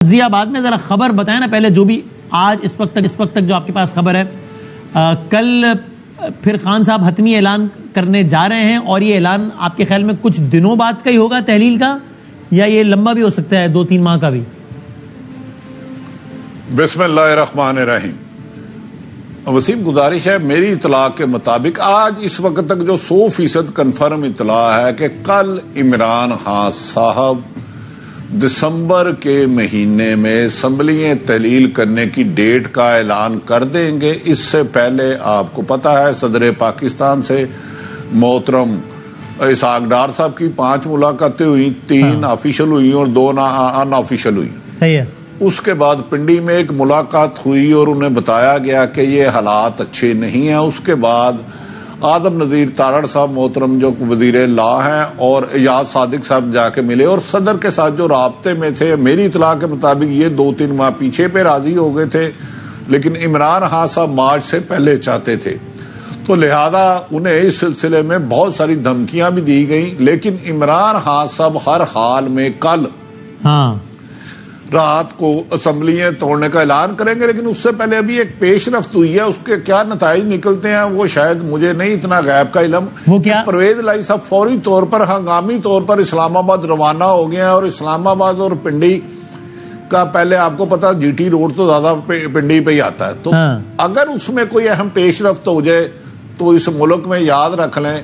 गाजियाबाद में। जरा खबर बताएं ना पहले, जो भी आज इस वक्त तक जो आपके पास खबर है। कल फिर खान साहब हतमी ऐलान करने जा रहे हैं, और ये ऐलान आपके ख्याल में कुछ दिनों बाद का ही होगा तहलील का, या ये लंबा भी हो सकता है 2-3 माह का भी? बिस्मिल्लाहिर्रहमानिर्रहीम। वसीम, गुजारिश है, मेरी इतला के मुताबिक आज इस वक्त तक जो 100% कन्फर्म इतला है कि कल इमरान खान साहब दिसंबर के महीने में असम्बलियां तहलील करने की डेट का ऐलान कर देंगे। इससे पहले आपको पता है सदर पाकिस्तान से मोहतरम इसहाक डार साहब की 5 मुलाकातें हुई, 3 ऑफिशियल हुई और 2 अनऑफिशियल हुई। सही है। उसके बाद पिंडी में एक मुलाकात हुई और उन्हें बताया गया कि ये हालात अच्छे नहीं हैं। उसके बाद आदम नजीर तारड़ साहब मोहतरम जो वजीर ला हैं और एजाज सादिक साहब जाके मिले और सदर के साथ जो राब्ते में थे, मेरी इतला के मुताबिक ये 2-3 माह पीछे पे राजी हो गए थे, लेकिन इमरान खान साहब मार्च से पहले चाहते थे, तो लिहाजा उन्हें इस सिलसिले में बहुत सारी धमकियां भी दी गई। लेकिन इमरान खान साहब हर हाल में कल रात को असम्बलियां तोड़ने का ऐलान करेंगे, लेकिन उससे पहले अभी एक पेशरफ्त हुई है, उसके क्या नताइज निकलते हैं वो शायद मुझे नहीं इतना गैब का इल्म। वो क्या? परवेज लाई साहब फौरी तौर पर हंगामी तौर पर इस्लामाबाद रवाना हो गए हैं, और इस्लामाबाद और पिंडी का पहले आपको पता GT रोड तो ज्यादा पिंडी पे ही आता है, तो अगर उसमें कोई अहम पेशरफ्त हो जाए तो इस मुल्क में याद रख लें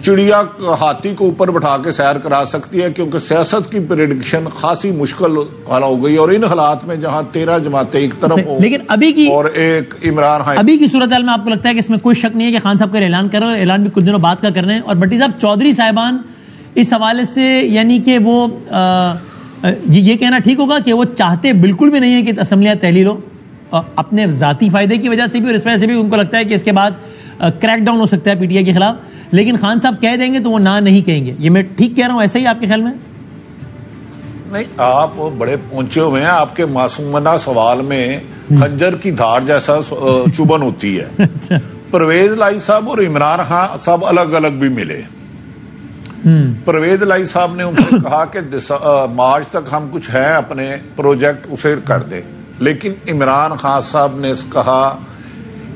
चिड़िया हाथी को ऊपर बैठा के सैर करा सकती है, क्योंकि सियासत की प्रेडिक्शन खासी मुश्किल हो गई। और इन हालात में जहां 13 जमातें एक तरफ हो, लेकिन अभी की और एक इमरान खान, अभी की सूरत में आपको लगता है कि इसमें कोई शक नहीं है कि खान साहब का ऐलान कर रहे हैं, ऐलान भी कुछ दिनों बाद का कर रहे हैं। और भट्टी साहब, चौधरी साहिबान इस हवाले से यानी कि वो ये कहना ठीक होगा कि वो चाहते बिल्कुल भी नहीं है कि असम्बलियां तहलील हो, अपने जाती फायदे की वजह से भी और इस वजह से भी उनको लगता है कि इसके बाद क्रैकडाउन हो सकता है PTI के खिलाफ, लेकिन खान साहब कह देंगे तो वो ना नहीं कहेंगे। ये मैं ठीक कह रहा हूं, ऐसा ही आपके ख्याल में? नहीं, आप बड़े पहुंचे हुए हैं, आपके मासूमाना सवाल में खंजर की धार जैसा चुभन होती है। परवेज लाई साहब और इमरान खान साहब अलग अलग भी मिले। परवेज लाई साहब ने उनसे कहा कि मार्च तक हम कुछ है अपने प्रोजेक्ट उसे कर दे, लेकिन इमरान खान साहब ने कहा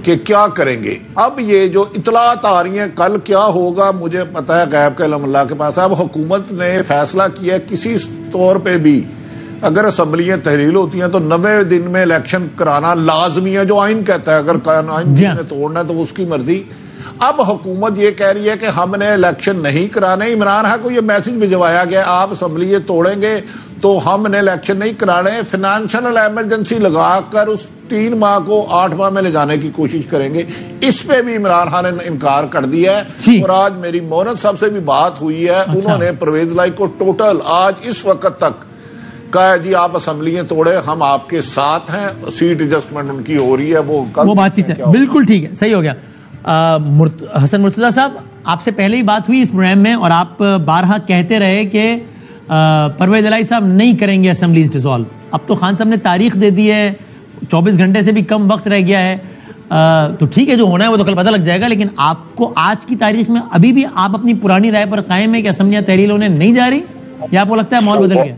कि क्या करेंगे। अब ये जो इतलात आ रही हैं कल क्या होगा मुझे पता है, गैब का इल्म अल्लाह के पास है। अब हुकूमत ने फैसला किया किसी तौर पे भी अगर असम्बलियां तहलील होती हैं तो 90 दिन में इलेक्शन कराना लाजमी है, जो आइन कहता है। अगर आइन ने तोड़ना है तो उसकी मर्जी। अब हुकूमत ये कह रही है कि हमने इलेक्शन नहीं कराने। इमरान खान को ये मैसेज भिजवाया गया, आप असम्बली तोड़ेंगे तो हमने इलेक्शन नहीं कराने, फाइनेंशियल इमरजेंसी लगाकर उस 3 माह को 8 माह में ले जाने की कोशिश करेंगे। इस पे भी इमरान खान ने इनकार कर दिया है। और आज मेरी मोहन साहब से भी बात हुई है, उन्होंने परवेज लाई को टोटल आज इस वक्त तक कहा है जी आप असम्बलियां तोड़े, हम आपके साथ हैं। सीट एडजस्टमेंट उनकी हो रही है, वो बातचीत है। बिल्कुल ठीक है, सही हो गया। हसन मुर्तजा साहब, आपसे पहले ही बात हुई इस प्रोग्राम में और आप बारहा कहते रहे कि परवेज लाई साहब नहीं करेंगे असेंबलीज डिसॉल्व। अब तो खान साहब ने तारीख दे दी है, 24 घंटे से भी कम वक्त रह गया है, तो ठीक है जो होना है वो तो कल पता लग जाएगा। लेकिन आपको आज की तारीख में अभी भी आप अपनी पुरानी राय पर कायम है कि असेंबलियां तहलील होने नहीं जा रही, या आपको लगता है माहौल बदल गया?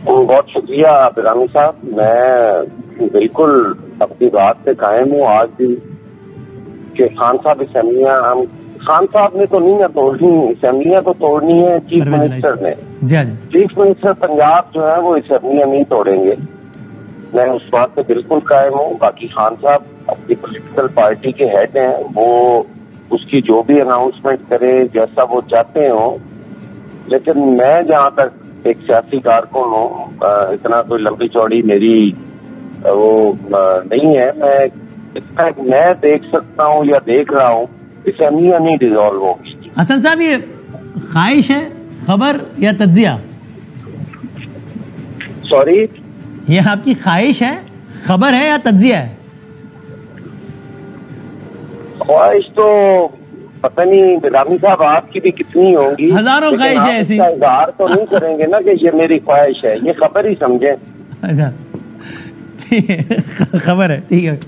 बहुत शुक्रिया बिरामी साहब, मैं बिल्कुल अपनी बात पे कायम हूँ आज भी कि खान साहब असेंबलियां, हम खान साहब ने तो नहीं ना तोड़नी, असेंबलियां तो तोड़नी है चीफ मिनिस्टर ने। चीफ मिनिस्टर पंजाब जो है वो असेंबलियां नहीं तोड़ेंगे, मैं उस बात पे बिल्कुल कायम हूँ। बाकी खान साहब अपनी पॉलिटिकल पार्टी के हेड हैं, वो उसकी जो भी अनाउंसमेंट करें जैसा वो चाहते हो, लेकिन मैं जहाँ तक एक सियासी कारकुन हूँ, इतना कोई लंबी चौड़ी मेरी वो नहीं है। मैं देख सकता हूँ या देख रहा हूँ असेंबलियां नहीं डिसॉल्व होगी। हसन साहब, ये ख्वाहिश है, खबर या तज्जिया? सॉरी, ये आपकी ख्वाहिश है, खबर है या तज्जिया है? ख्वाहिश तो पता नहीं बिरामी साहब आपकी भी कितनी होंगी, हजारों ख्वाहिश है ऐसी। इजहार तो नहीं करेंगे ना कि ये मेरी ख्वाहिश है, ये खबर ही समझे। अच्छा ठीक है, खबर है, ठीक है।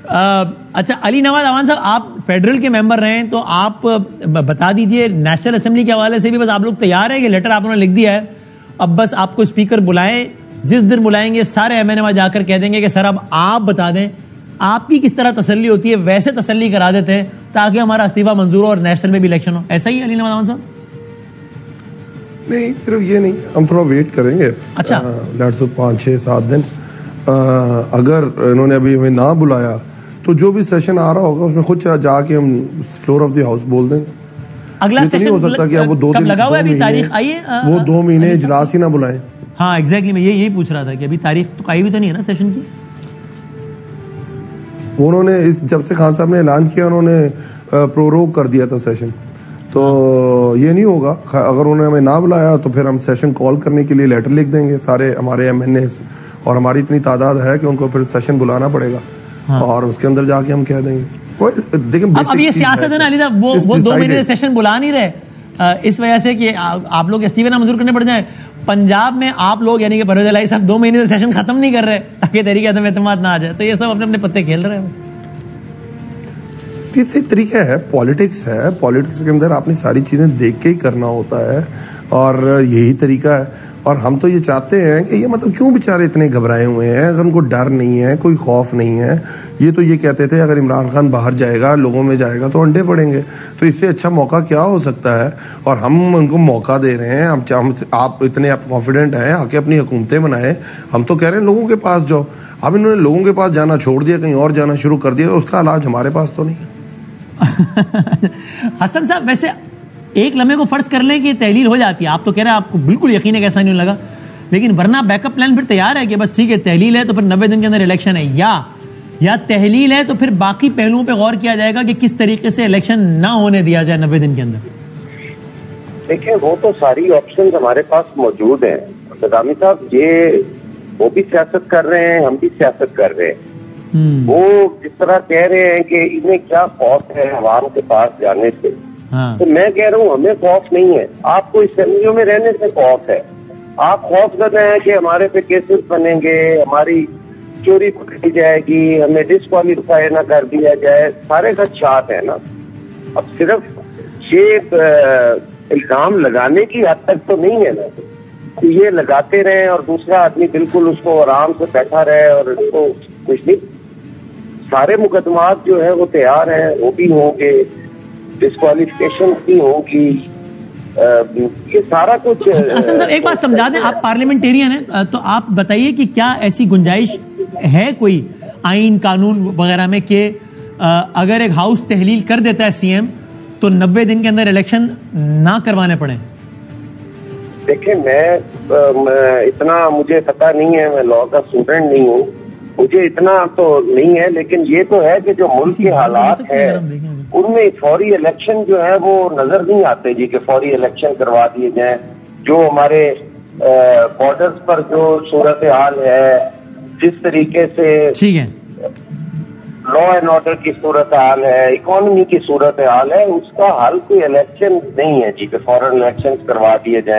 अच्छा, अली नवाज अवान साहब, आप फेडरल के मेंबर रहे हैं, तो आप बता दीजिए नेशनल असेंबली के हवाले से भी बस आप लोग तैयार हैं कि लेटर आपने लिख दिया है, अब बस आपको स्पीकर बुलाए, जिस दिन बुलाएंगे सारे एमएनए वहां जाकर कह देंगे कि सर अब आप बता दें आपकी किस तरह तसल्ली होती है, वैसे तसल्ली करा देते हैं ताकि हमारा इस्तीफा मंजूर हो और नेशनल में भी इलेक्शन हो। ऐसा ही अली नवाज साहब? नहीं, सिर्फ ये नहीं, हम थोड़ा वेट करेंगे। अच्छा, 5-6-7 दिन अगर इन्होंने अभी हमें ना बुलाया तो जो भी सेशन आ रहा होगा उसमें खुद जाके हम फ्लोर ऑफ द हाउस बोल देंगे। अगला सेशन नहीं हो सकता कि अब वो 2 दिन लगा हुआ है, अभी तारीख आई है, वो 2 महीने इजलास ही ना बुलाए। हाँ एग्जैक्टली, मैं यही पूछ रहा था कि अभी तारीख तो आई भी तो नहीं है ना सेशन की। उन्होंने जब से खान साहब ने ऐलान किया उन्होंने प्रोरोग कर दिया था सेशन, तो ये नहीं होगा। अगर उन्होंने हमें ना बुलाया तो फिर हम सेशन कॉल करने के लिए लेटर लिख देंगे सारे हमारे एमएनए, और हमारी इतनी तादाद है कि उनको फिर सेशन बुलाना पड़ेगा। हाँ। और उसके अंदर जाके हम कह देंगे। देखिए अब ये सियासत है ना अली साहब, वो 2 महीने से सेशन बुला नहीं रहे इस वजह से कि आप लोग इस्तीफे ना मंजूर करने पड़ जाए। पंजाब में आप लोग यानी कि परवेज इलाही साहब 2 महीने से सेशन खत्म नहीं कर रहे ताकि तरीके से एतमाद ना आ जाए, तो ये सब अपने अपने पत्ते खेल रहे हैं। तीसरी तरीका है, पॉलिटिक्स है। पॉलिटिक्स के अंदर आपने सारी चीजें देख के ही करना होता है और यही तरीका है। और हम तो ये चाहते हैं कि ये मतलब क्यों बेचारे इतने घबराए हुए हैं, अगर उनको डर नहीं है, कोई खौफ नहीं है। ये तो ये कहते थे अगर इमरान खान बाहर जाएगा, लोगों में जाएगा तो अंडे पड़ेंगे, तो इससे अच्छा मौका क्या हो सकता है। और हम उनको मौका दे रहे हैं। आप इतने कॉन्फिडेंट हैं, आके अपनी हुकूमतें बनाए। हम तो कह रहे हैं लोगों के पास जाओ। अब इन्होंने लोगों के पास जाना छोड़ दिया, कहीं और जाना शुरू कर दिया, तो उसका इलाज हमारे पास तो नहीं है। हसन साहब, वैसे एक लम्हे को फर्ज कर लें कि तहलील हो जाती है, आप तो कह रहे हैं आपको बिल्कुल यकीन है कि ऐसा नहीं लगा, लेकिन वरना बैकअप प्लान फिर तैयार है कि बस ठीक है तहलील है तो फिर 90 दिन के अंदर इलेक्शन है, या तहलील है तो फिर बाकी पहलुओं पे गौर किया जाएगा कि किस तरीके से इलेक्शन ना होने दिया जाए 90 दिन के अंदर। देखिए, वो तो सारी ऑप्शंस हमारे पास मौजूद हैं। सदामी साहब, ये वो भी सियासत कर रहे हैं, हम भी सियासत कर रहे हैं। वो जिस तरह कह रहे हैं कि इन्हें क्या खौफ है अवाम के पास जाने से, हाँ। तो मैं कह रहा हूँ हमें खौफ नहीं है। आपको असेंबलियों में रहने से खौफ है। आप खौफ कर रहे हैं कि हमारे पे केसेस बनेंगे, हमारी चोरी पकड़ी जाएगी, हमें डिस्क्वालीफाई ना कर दिया जाए, सारे खदशात है ना। अब सिर्फ ये इल्जाम लगाने की हद तक तो नहीं है ना, तो ये लगाते रहे और दूसरा आदमी बिल्कुल उसको आराम से बैठा रहे और उसको कुछ नहीं। सारे मुकदमात जो है वो तैयार हैं, वो भी होंगे, डिस्क्वालिफिकेशन भी होगी, ये सारा कुछ। हसन साहब, एक बात समझा दें, आप पार्लियामेंटेरियन हैं, तो आप बताइए कि क्या ऐसी गुंजाइश है कोई आइन कानून वगैरह में कि अगर एक हाउस तहलील कर देता है सीएम तो 90 दिन के अंदर इलेक्शन ना करवाने पड़े? देखिए, मैं इतना मुझे पता नहीं है, मैं लॉ का स्टूडेंट नहीं हूँ, मुझे इतना तो नहीं है, लेकिन ये तो है कि जो मुल्क के हालात है उनमें फौरी इलेक्शन जो है वो नजर नहीं आते जी कि फौरी इलेक्शन करवा दिए जाएं। जो हमारे बॉर्डर्स पर जो सूरत हाल है, जिस तरीके से ठीक है लॉ एंड ऑर्डर की सूरत हाल है, इकोनॉमी की सूरत हाल है, उसका हल कोई इलेक्शन नहीं है जी कि फौरन इलेक्शन करवा दिए जाए।